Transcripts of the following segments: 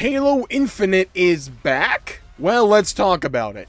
Halo Infinite is back? Well, let's talk about it.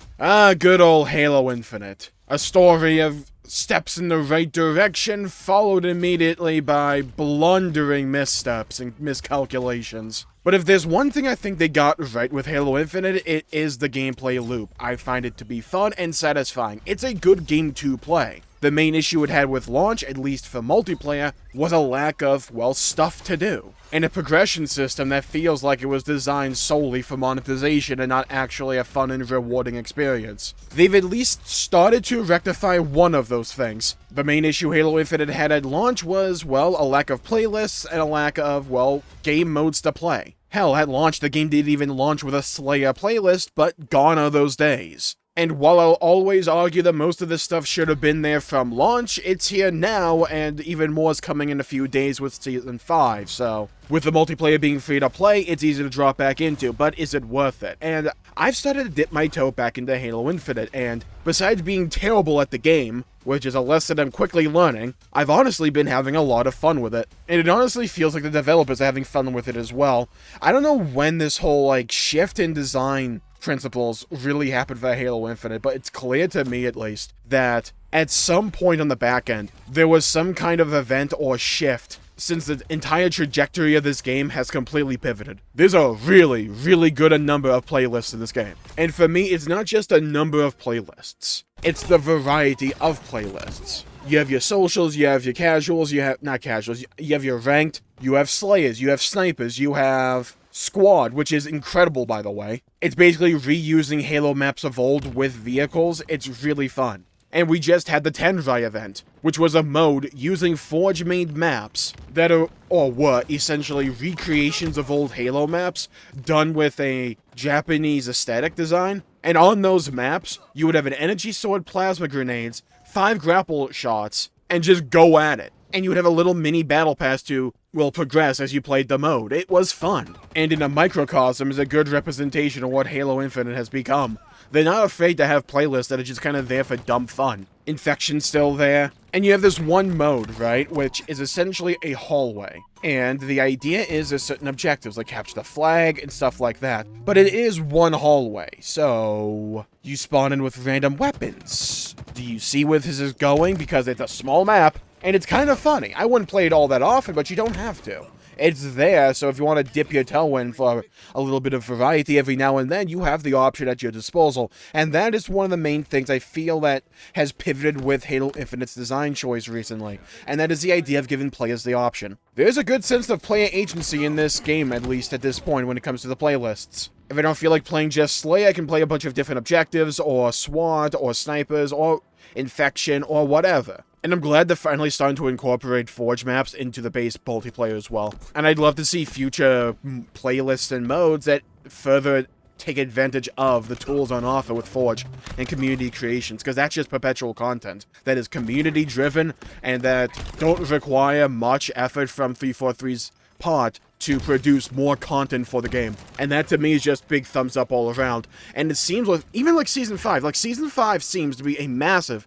Good old Halo Infinite. A story of steps in the right direction, followed immediately by blundering missteps and miscalculations. But if there's one thing I think they got right with Halo Infinite, it is the gameplay loop. I find it to be fun and satisfying. It's a good game to play. The main issue it had with launch, at least for multiplayer, was a lack of, well, stuff to do. And a progression system that feels like it was designed solely for monetization and not actually a fun and rewarding experience. They've at least started to rectify one of those things. The main issue Halo Infinite had at launch was, well, a lack of playlists and a lack of, well, game modes to play. Hell, at launch the game didn't even launch with a Slayer playlist, but gone are those days. And while I'll always argue that most of this stuff should have been there from launch, it's here now, and even more is coming in a few days with Season 5, so... With the multiplayer being free to play, it's easy to drop back into, but is it worth it? And I've started to dip my toe back into Halo Infinite, and besides being terrible at the game, which is a lesson I'm quickly learning, I've honestly been having a lot of fun with it. And it honestly feels like the developers are having fun with it as well. I don't know when this whole, shift in design principles really happened for Halo Infinite, but it's clear to me at least that at some point on the back end, there was some kind of event or shift since the entire trajectory of this game has completely pivoted. There's a really, really good number of playlists in this game. And for me, it's not just a number of playlists. It's the variety of playlists. You have your socials, you have your casuals, you have your ranked, you have slayers, you have snipers, you have squad, which is incredible, by the way. It's basically reusing Halo maps of old with vehicles. It's really fun. And we just had the Tenrai event, which was a mode using Forge-made maps that were essentially recreations of old Halo maps done with a Japanese aesthetic design. And on those maps, you would have an energy sword, plasma grenades, 5 grapple shots, and just go at it. And you would have a little mini battle pass to, well, progress as you played the mode. It was fun. And in a microcosm is a good representation of what Halo Infinite has become. They're not afraid to have playlists that are just kind of there for dumb fun. Infection's still there. And you have this one mode, right, which is essentially a hallway. And the idea is there's certain objectives, like capture the flag and stuff like that. But it is one hallway, so you spawn in with random weapons. Do you see where this is going? Because it's a small map, and it's kind of funny. I wouldn't play it all that often, but you don't have to. It's there, so if you want to dip your toe in for a little bit of variety every now and then, you have the option at your disposal. And that is one of the main things I feel that has pivoted with Halo Infinite's design choice recently. And that is the idea of giving players the option. There's a good sense of player agency in this game, at least at this point, when it comes to the playlists. If I don't feel like playing just Slay, I can play a bunch of different objectives, or SWAT, or snipers, or infection, or whatever. And I'm glad they're finally starting to incorporate Forge maps into the base multiplayer as well. And I'd love to see future playlists and modes that further take advantage of the tools on offer with Forge and community creations, because that's just perpetual content that is community driven and that don't require much effort from 343's part to produce more content for the game. And that to me is just big thumbs up all around. And it seems with even Season 5, Season 5 seems to be a massive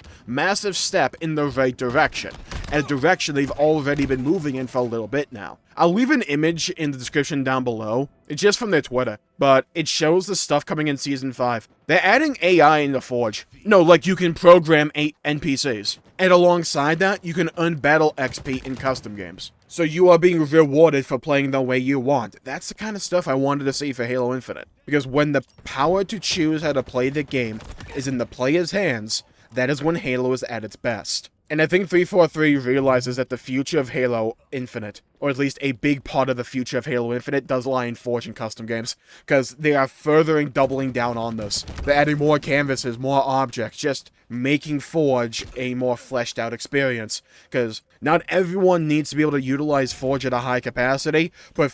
step in the right direction. And a direction they've already been moving in for a little bit now. I'll leave an image in the description down below. It's just from their Twitter, but it shows the stuff coming in Season 5. They're adding AI into Forge. No, you can program 8 NPCs. And alongside that, you can earn battle XP in custom games. So you are being rewarded for playing the way you want. That's the kind of stuff I wanted to see for Halo Infinite. Because when the power to choose how to play the game is in the player's hands, that is when Halo is at its best. And I think 343 realizes that the future of Halo Infinite, or at least a big part of the future of Halo Infinite, does lie in Forge and custom games, because they are furthering doubling down on this. They're adding more canvases, more objects, just making Forge a more fleshed out experience, because not everyone needs to be able to utilize Forge at a high capacity, but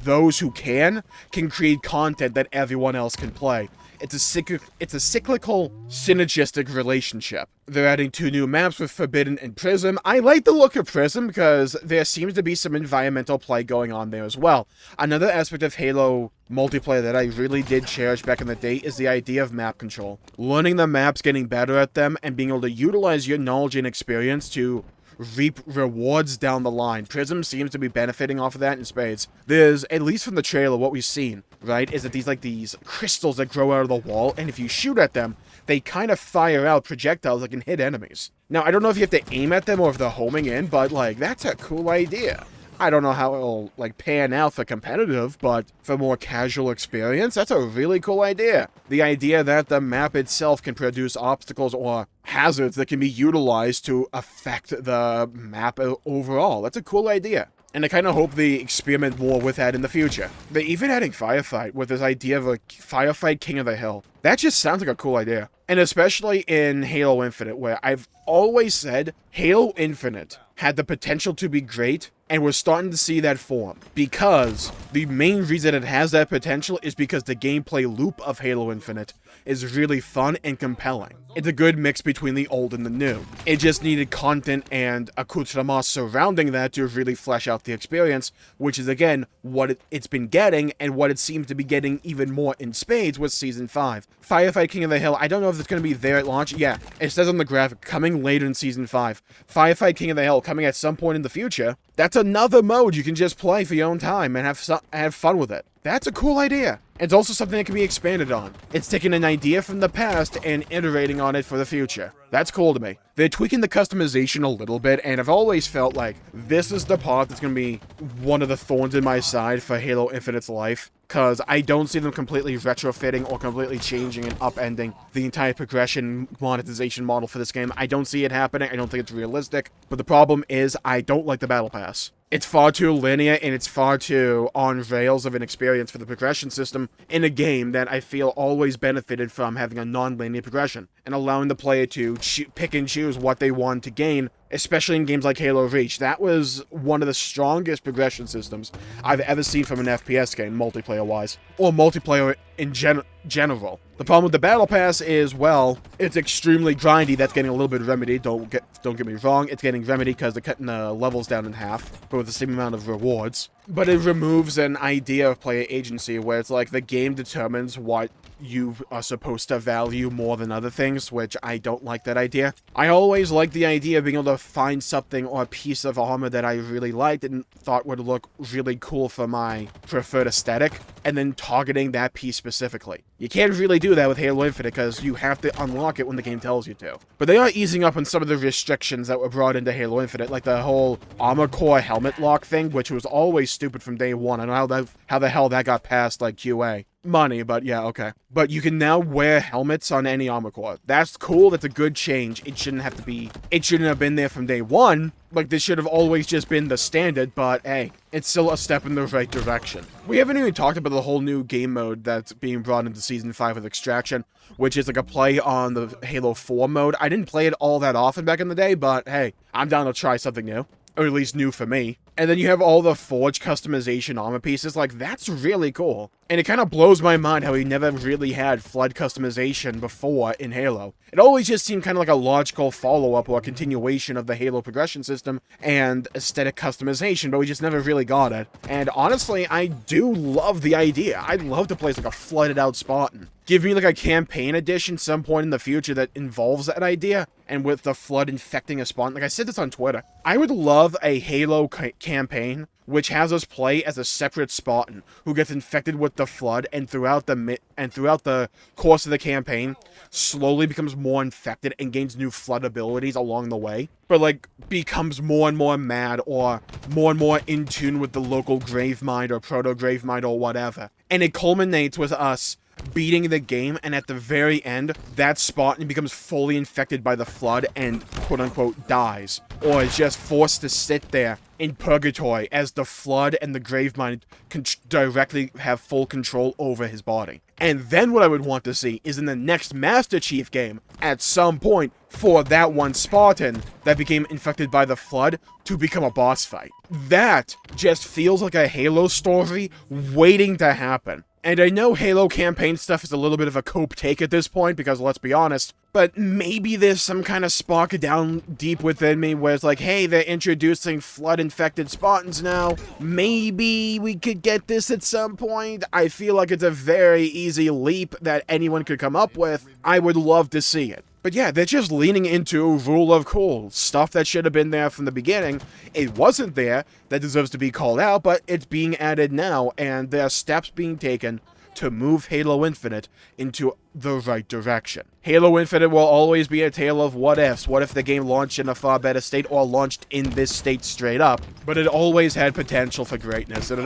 those who can create content that everyone else can play. It's a cyclical, synergistic relationship. They're adding 2 new maps with Forbidden and Prism. I like the look of Prism because there seems to be some environmental play going on there as well. Another aspect of Halo multiplayer that I really did cherish back in the day is the idea of map control. Learning the maps, getting better at them, and being able to utilize your knowledge and experience to reap rewards down the line. Prism seems to be benefiting off of that in spades. There's, at least from the trailer, what we've seen, right, is that these crystals that grow out of the wall, and if you shoot at them, they kind of fire out projectiles that can hit enemies. Now, I don't know if you have to aim at them or if they're homing in, but, like, that's a cool idea. I don't know how it'll, like, pan out for competitive, but for more casual experience, that's a really cool idea. The idea that the map itself can produce obstacles or hazards that can be utilized to affect the map overall. That's a cool idea. And I kind of hope they experiment more with that in the future. They're even adding Firefight with this idea of a Firefight King of the Hill. That just sounds like a cool idea. And especially in Halo Infinite, where I've always said Halo Infinite had the potential to be great, and we're starting to see that form. Because the main reason it has that potential is because the gameplay loop of Halo Infinite is really fun and compelling. It's a good mix between the old and the new. It just needed content and accoutrements surrounding that to really flesh out the experience, which is again what it's been getting and what it seems to be getting even more in spades with Season 5. Firefight King of the Hill, I don't know if it's going to be there at launch. Yeah, it says on the graphic, coming later in Season 5. Firefight King of the Hill coming at some point in the future. That's another mode you can just play for your own time and have fun with it. That's a cool idea. It's also something that can be expanded on. It's taking an idea from the past and iterating on it for the future. That's cool to me. They're tweaking the customization a little bit, and I've always felt like this is the part that's going to be one of the thorns in my side for Halo Infinite's life, because I don't see them completely retrofitting or completely changing and upending the entire progression monetization model for this game. I don't see it happening. I don't think it's realistic. But the problem is I don't like the Battle Pass. It's far too linear, and it's far too on rails of an experience for the progression system in a game that I feel always benefited from having a non-linear progression and allowing the player to pick and choose what they want to gain, especially in games like Halo Reach. That was one of the strongest progression systems I've ever seen from an FPS game, multiplayer-wise, or multiplayer in general. The problem with the Battle Pass is, well, it's extremely grindy. That's getting a little bit remedied. Don't get me wrong. It's getting remedied because they're cutting the levels down in half, but with the same amount of rewards. But it removes an idea of player agency where it's like the game determines what you are supposed to value more than other things, which I don't like that idea. I always liked the idea of being able to find something or a piece of armor that I really liked and thought would look really cool for my preferred aesthetic, and then targeting that piece specifically. You can't really do that with Halo Infinite because you have to unlock it when the game tells you to. But they are easing up on some of the restrictions that were brought into Halo Infinite, like the whole armor core helmet lock thing, which was always stupid from day one. I don't know how the hell that got past, like, QA. Money, but yeah, okay. But you can now wear helmets on any armor core. That's cool, that's a good change. It shouldn't have been there from day one. Like, this should have always just been the standard, but hey, it's still a step in the right direction. We haven't even talked about the whole new game mode that's being brought into Season 5 with Extraction, which is like a play on the Halo 4 mode. I didn't play it all that often back in the day, but hey, I'm down to try something new. Or at least new for me. And then you have all the Forge customization armor pieces. Like, that's really cool. And it kind of blows my mind how we never really had flood customization before in Halo. It always just seemed kind of like a logical follow-up or a continuation of the Halo progression system and aesthetic customization, but we just never really got it. And honestly, I do love the idea. I'd love to play as like a flooded out Spartan. Give me like a campaign edition some point in the future that involves that idea, and with the flood infecting a Spartan. Like I said this on Twitter. I would love a Halo campaign which has us play as a separate Spartan who gets infected with the flood, and throughout the course of the campaign slowly becomes more infected and gains new flood abilities along the way, but like becomes more and more mad or more in tune with the local Gravemind or proto Gravemind or whatever. And it culminates with us beating the game, and at the very end, that Spartan becomes fully infected by the flood and quote-unquote dies, or is just forced to sit there in purgatory as the flood and the Gravemind directly have full control over his body. And then what I would want to see is in the next Master Chief game, at some point, for that one Spartan that became infected by the flood to become a boss fight. That just feels like a Halo story waiting to happen. And I know Halo campaign stuff is a little bit of a cope take at this point, because let's be honest, but maybe there's some kind of spark down deep within me where it's like, hey, they're introducing flood-infected Spartans now. Maybe we could get this at some point. I feel like it's a very easy leap that anyone could come up with. I would love to see it. But yeah, they're just leaning into rule of cool. Stuff that should have been there from the beginning. It wasn't there. That deserves to be called out, but it's being added now, and there are steps being taken to move Halo Infinite into the right direction. Halo Infinite will always be a tale of what ifs. What if the game launched in a far better state or launched in this state straight up? But it always had potential for greatness, and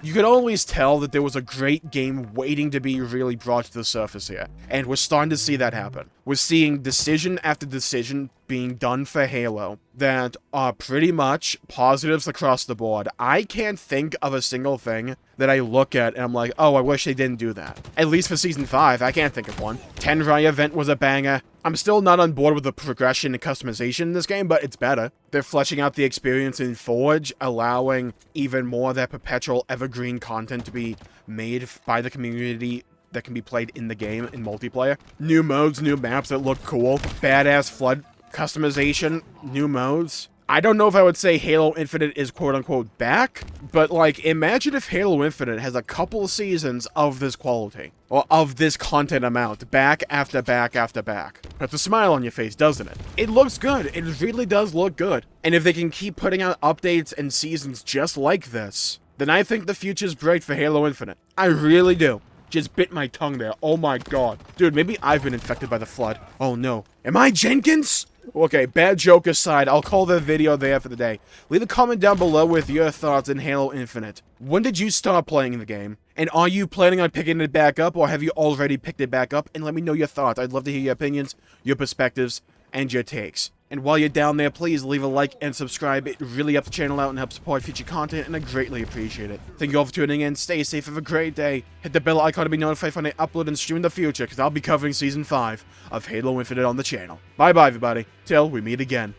you could always tell that there was a great game waiting to be really brought to the surface here. And we're starting to see that happen. We're seeing decision after decision being done for Halo that are pretty much positives across the board. I can't think of a single thing that I look at and I'm like, oh, I wish they didn't do that. At least for Season 5, I can't think of one. Tenrai event was a banger. I'm still not on board with the progression and customization in this game, but it's better. They're fleshing out the experience in Forge, allowing even more of that perpetual evergreen content to be made by the community that can be played in the game in multiplayer. New modes, new maps that look cool. Badass flood customization, new modes. I don't know if I would say Halo Infinite is quote-unquote back, but like, imagine if Halo Infinite has a couple of seasons of this quality, or of this content amount, back after back after back. Puts a smile on your face, doesn't it? It looks good. It really does look good. And if they can keep putting out updates and seasons just like this, then I think the future's bright for Halo Infinite. I really do. Just bit my tongue there. Oh my god. Dude, maybe I've been infected by the flood. Oh no. Am I Jenkins? Okay, bad joke aside, I'll call the video there for the day. Leave a comment down below with your thoughts on Halo Infinite. When did you start playing the game? And are you planning on picking it back up, or have you already picked it back up? And let me know your thoughts. I'd love to hear your opinions, your perspectives, and your takes. And while you're down there, please leave a like and subscribe. It really helps the channel out and helps support future content, and I greatly appreciate it. Thank you all for tuning in. Stay safe. Have a great day. Hit the bell icon to be notified when I upload and stream in the future, because I'll be covering Season 5 of Halo Infinite on the channel. Bye-bye, everybody. Till we meet again.